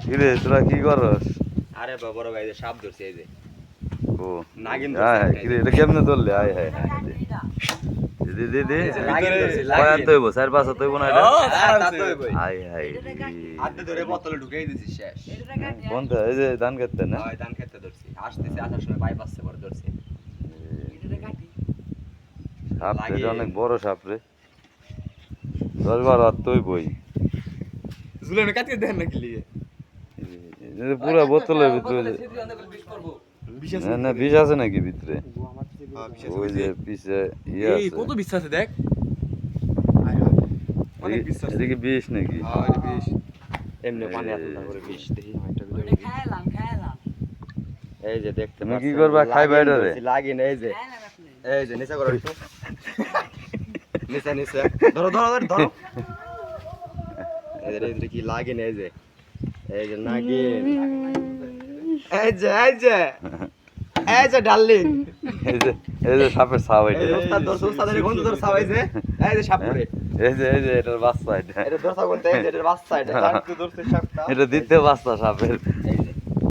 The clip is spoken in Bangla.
কিরে তোরা কি করস? আরে বড় ভাই সাপ ধরছে এই যে ও নাগিন হ্যাঁ ধরছে কিরে এটা কেমনে ধরলে? আয় হায় হায় দে দে দে নাগিন ধরছে কয় আনতে হইব? 4-5 আনতে হইব না এটা? আয় হায় হাতে ধরে বোতলে ঢুকাই দিছি শেষ কোনটা? এই যে ধান খেতে না? হয় ধান খেতে ধরছি আসতেছে আসার সময় বাইপাসে পরে ধরছি সাপ রে, এটা অনেক বড় সাপ রে। 10-12 হাত তো হইবই। জুলেনে কাটকে দেন নাকি লিয়ে পুরা বোতলের ভিতরে না না বিষ আছে নাকি ভিতরে? ওই যে পিছে ইয়ে আছে। কত বিশ্বাস আছে দেখ এদিকে বিষ নাকি? এমনি পানি আছে তারপরে বিষ দেখি এই যে দেখতে তুমি কি করবা? খাইবা এটা রে? লাগি না এই যে নিচা করো একটু নিচা নিচা ধরো ধরো ধরো ধরো এই কি লাগে না এই যে নাগিন এই যে ডার্লিং এই যে সাপের ছাও এটা। ওস্তাদ দর্শক ওস্তাদের গন্ধ ধর ছাও এই যে সাপ পড়ে এই যে এটার বাচ্চা এটা। এটা দর্শক বলতে এই যে এটার বাচ্চা এটা জান তুই দর্শক সাপটা এটা দিতে বাচ্চা সাপের। এই